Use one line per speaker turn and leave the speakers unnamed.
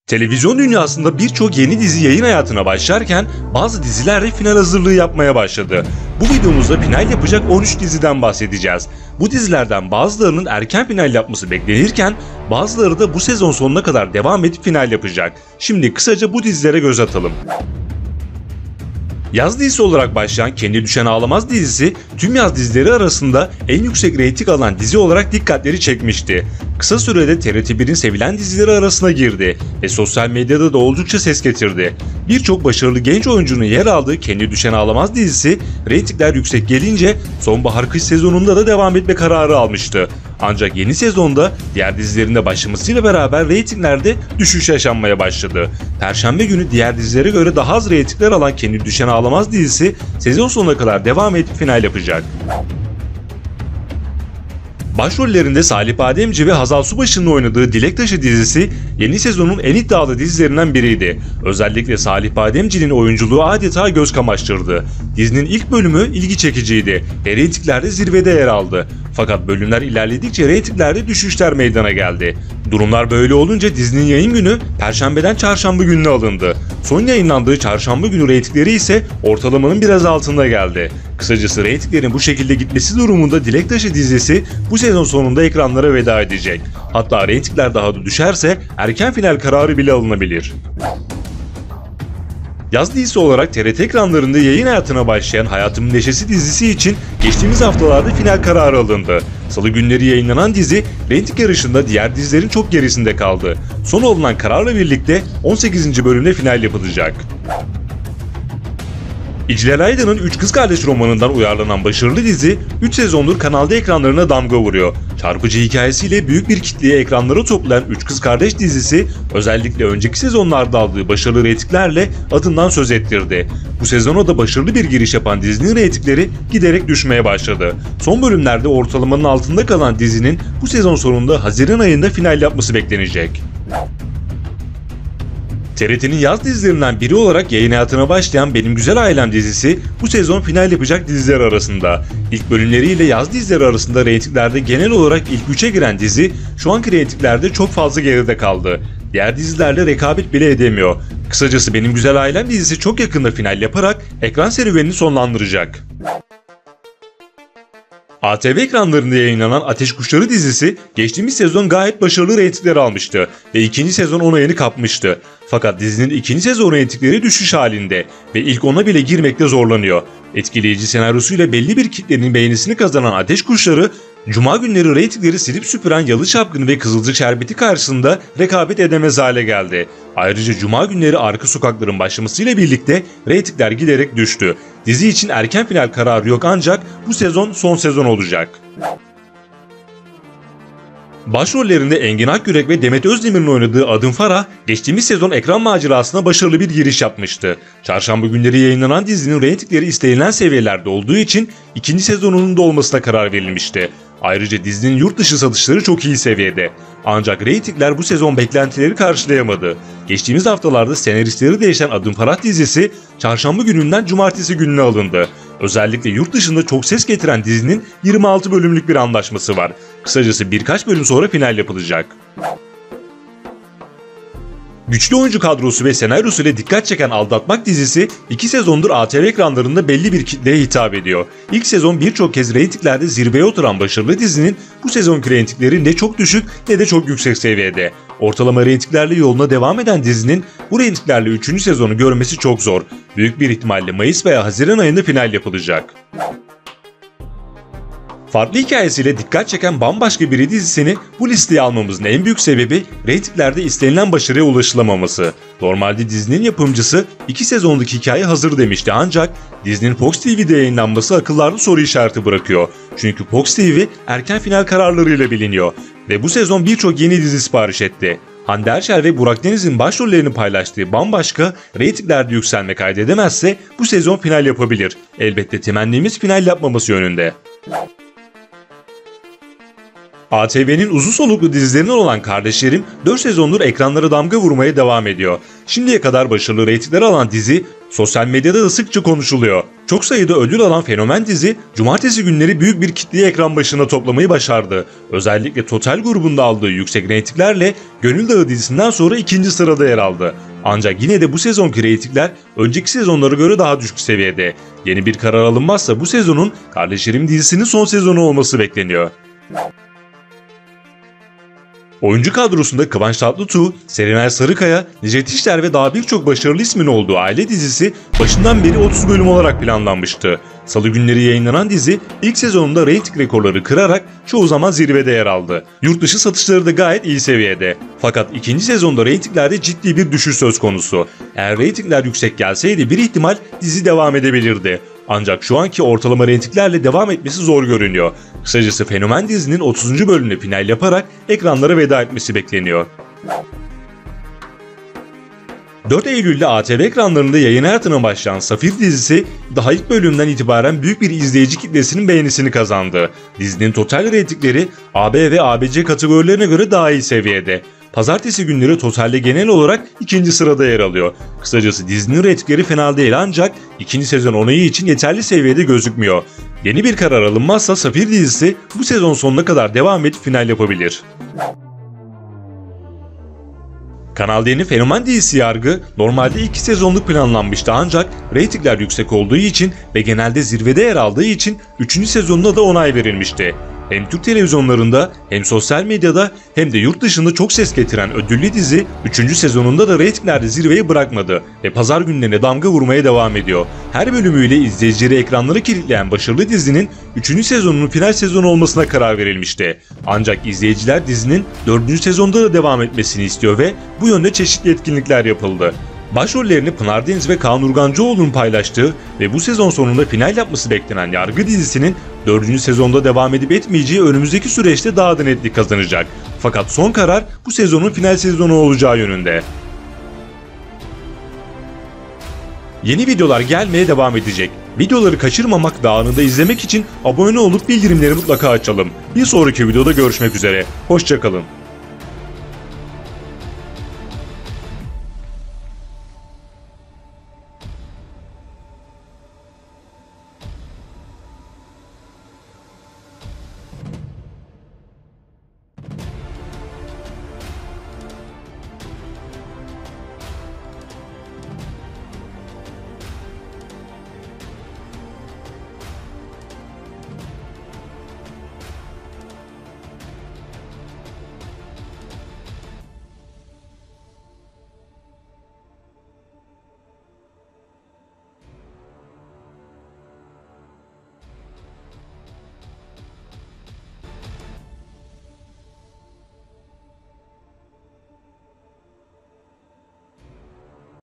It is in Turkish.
Televizyon dünyasında birçok yeni dizi yayın hayatına başlarken bazı diziler de final hazırlığı yapmaya başladı. Bu videomuzda final yapacak 13 diziden bahsedeceğiz. Bu dizilerden bazılarının erken final yapması beklenirken bazıları da bu sezon sonuna kadar devam edip final yapacak. Şimdi kısaca bu dizilere göz atalım. Yaz dizisi olarak başlayan Kendi Düşen Ağlamaz dizisi tüm yaz dizileri arasında en yüksek reyting alan dizi olarak dikkatleri çekmişti. Kısa sürede TRT1'in sevilen dizileri arasına girdi ve sosyal medyada da oldukça ses getirdi. Birçok başarılı genç oyuncunun yer aldığı Kendi Düşen Ağlamaz dizisi reytingler yüksek gelince sonbahar-kış sezonunda da devam etme kararı almıştı. Ancak yeni sezonda diğer dizilerinde başlamasıyla beraber reytinglerde düşüş yaşanmaya başladı. Perşembe günü diğer dizilere göre daha az reytingler alan Kendi Düşen Ağlamaz dizisi sezon sonuna kadar devam edip final yapacak. Başrollerinde Salih Bademci ve Hazal Subaşı'nın oynadığı Dilek Taşı dizisi yeni sezonun en iddialı dizilerinden biriydi. Özellikle Salih Bademci'nin oyunculuğu adeta göz kamaştırdı. Dizinin ilk bölümü ilgi çekiciydi ve reytinglerde zirvede yer aldı. Fakat bölümler ilerledikçe reytinglerde düşüşler meydana geldi. Durumlar böyle olunca dizinin yayın günü Perşembeden Çarşamba gününe alındı. Son yayınlandığı Çarşamba günü reytingleri ise ortalamanın biraz altında geldi. Kısacası reytinglerin bu şekilde gitmesi durumunda Dilek Taşı dizisi bu sezon sonunda ekranlara veda edecek. Hatta reytingler daha da düşerse erken final kararı bile alınabilir. Yaz dizisi olarak TRT ekranlarında yayın hayatına başlayan Hayatımın Neşesi dizisi için geçtiğimiz haftalarda final kararı alındı. Salı günleri yayınlanan dizi reyting yarışında diğer dizilerin çok gerisinde kaldı. Son alınan kararla birlikte 18. bölümde final yapılacak. İclal Aydın'ın Üç Kız Kardeş romanından uyarlanan başarılı dizi 3 sezondur kanalda ekranlarına damga vuruyor. Çarpıcı hikayesiyle büyük bir kitleyi ekranlara toplayan Üç Kız Kardeş dizisi özellikle önceki sezonlarda aldığı başarılı reytinglerle adından söz ettirdi. Bu sezona da başarılı bir giriş yapan dizinin reytingleri giderek düşmeye başladı. Son bölümlerde ortalamanın altında kalan dizinin bu sezon sonunda Haziran ayında final yapması beklenecek. TRT'nin yaz dizilerinden biri olarak yayın hayatına başlayan Benim Güzel Ailem dizisi bu sezon final yapacak diziler arasında. İlk bölümleriyle yaz dizileri arasında reytinglerde genel olarak ilk 3'e giren dizi şu anki reytinglerde çok fazla geride kaldı. Diğer dizilerle rekabet bile edemiyor. Kısacası Benim Güzel Ailem dizisi çok yakında final yaparak ekran serüvenini sonlandıracak. ATV ekranlarında yayınlanan Ateş Kuşları dizisi geçtiğimiz sezon gayet başarılı reytingler almıştı ve ikinci sezon onayını kapmıştı. Fakat dizinin ikinci sezon reytingleri düşüş halinde ve ilk ona bile girmekte zorlanıyor. Etkileyici senaryosuyla belli bir kitlenin beğenisini kazanan Ateş Kuşları, Cuma günleri reytingleri silip süpüren Yalı Çapkını ve Kızılcık Şerbeti karşısında rekabet edemez hale geldi. Ayrıca Cuma günleri Arka Sokakların başlamasıyla birlikte reytingler giderek düştü. Dizi için erken final kararı yok ancak bu sezon son sezon olacak. Başrollerinde Engin Akyürek ve Demet Özdemir'in oynadığı Adım Farah, geçtiğimiz sezon ekran macerasına başarılı bir giriş yapmıştı. Çarşamba günleri yayınlanan dizinin reytingleri istenilen seviyelerde olduğu için ikinci sezonunun da olmasına karar verilmişti. Ayrıca dizinin yurt dışı satışları çok iyi seviyede. Ancak reytingler bu sezon beklentileri karşılayamadı. Geçtiğimiz haftalarda senaristleri değişen Adım Farah dizisi Çarşamba gününden Cumartesi gününe alındı. Özellikle yurt dışında çok ses getiren dizinin 26 bölümlük bir anlaşması var. Kısacası birkaç bölüm sonra final yapılacak. Güçlü oyuncu kadrosu ve senaryosuyla dikkat çeken Aldatmak dizisi 2 sezondur ATV ekranlarında belli bir kitleye hitap ediyor. İlk sezon birçok kez reytinglerde zirveye oturan başarılı dizinin bu sezonki reytingleri ne çok düşük ne de çok yüksek seviyede. Ortalama reytinglerle yoluna devam eden dizinin bu reytinglerle 3. sezonu görmesi çok zor. Büyük bir ihtimalle Mayıs veya Haziran ayında final yapılacak. Farklı hikayesiyle dikkat çeken Bambaşka Biri dizisini bu listeye almamızın en büyük sebebi reytinglerde istenilen başarıya ulaşılamaması. Normalde dizinin yapımcısı 2 sezonluk hikaye hazır demişti ancak dizinin Fox TV'de yayınlanması akıllarda soru işareti bırakıyor. Çünkü Fox TV erken final kararlarıyla biliniyor ve bu sezon birçok yeni dizi sipariş etti. Hande Erçel ve Burak Deniz'in başrollerini paylaştığı Bambaşka reytinglerde yükselme kaydedemezse bu sezon final yapabilir. Elbette temennimiz final yapmaması yönünde. ATV'nin uzun soluklu dizilerinden olan Kardeşlerim 4 sezondur ekranlara damga vurmaya devam ediyor. Şimdiye kadar başarılı reytingler alan dizi sosyal medyada da sıkça konuşuluyor. Çok sayıda ödül alan fenomen dizi, cumartesi günleri büyük bir kitleyi ekran başına toplamayı başardı. Özellikle Total grubunda aldığı yüksek reytinglerle Gönül Dağı dizisinden sonra ikinci sırada yer aldı. Ancak yine de bu sezonki reytingler önceki sezonlara göre daha düşük seviyede. Yeni bir karar alınmazsa bu sezonun Kardeşlerim dizisinin son sezonu olması bekleniyor. Oyuncu kadrosunda Kıvanç Tatlıtuğ, Serenay Sarıkaya, Necdet İşler ve daha birçok başarılı ismin olduğu Aile dizisi başından beri 30 bölüm olarak planlanmıştı. Salı günleri yayınlanan dizi ilk sezonunda reyting rekorları kırarak çoğu zaman zirvede yer aldı. Yurt dışı satışları da gayet iyi seviyede. Fakat ikinci sezonda reytinglerde ciddi bir düşüş söz konusu. Eğer reytingler yüksek gelseydi bir ihtimal dizi devam edebilirdi. Ancak şu anki ortalama reytinglerle devam etmesi zor görünüyor. Kısacası fenomen dizinin 30. bölümüne final yaparak ekranlara veda etmesi bekleniyor. 4 Eylül'de ATV ekranlarında yayın hayatına başlayan Safir dizisi daha ilk bölümden itibaren büyük bir izleyici kitlesinin beğenisini kazandı. Dizinin total reytingleri AB ve ABC kategorilerine göre daha iyi seviyede. Pazartesi günleri totalde genel olarak ikinci sırada yer alıyor. Kısacası dizinin reytingleri fena değil ancak ikinci sezon onayı için yeterli seviyede gözükmüyor. Yeni bir karar alınmazsa Safir dizisi bu sezon sonuna kadar devam edip final yapabilir. Kanal D'nin fenomen dizisi Yargı normalde 2 sezonluk planlanmıştı ancak reytingler yüksek olduğu için ve genelde zirvede yer aldığı için 3. sezonuna da onay verilmişti. Hem Türk televizyonlarında hem sosyal medyada hem de yurt dışında çok ses getiren ödüllü dizi 3. sezonunda da reytinglerde zirveyi bırakmadı ve pazar günlerine damga vurmaya devam ediyor. Her bölümüyle izleyicileri ekranlara kilitleyen başarılı dizinin 3. sezonunun final sezonu olmasına karar verilmişti. Ancak izleyiciler dizinin 4. sezonda da devam etmesini istiyor ve bu yönde çeşitli etkinlikler yapıldı. Başrollerini Pınar Deniz ve Kaan Urgancıoğlu'nun paylaştığı ve bu sezon sonunda final yapması beklenen Yargı dizisinin 4. sezonda devam edip etmeyeceği önümüzdeki süreçte daha da netlik kazanacak. Fakat son karar bu sezonun final sezonu olacağı yönünde. Yeni videolar gelmeye devam edecek. Videoları kaçırmamak ve anında izlemek için abone olup bildirimleri mutlaka açalım. Bir sonraki videoda görüşmek üzere. Hoşça kalın.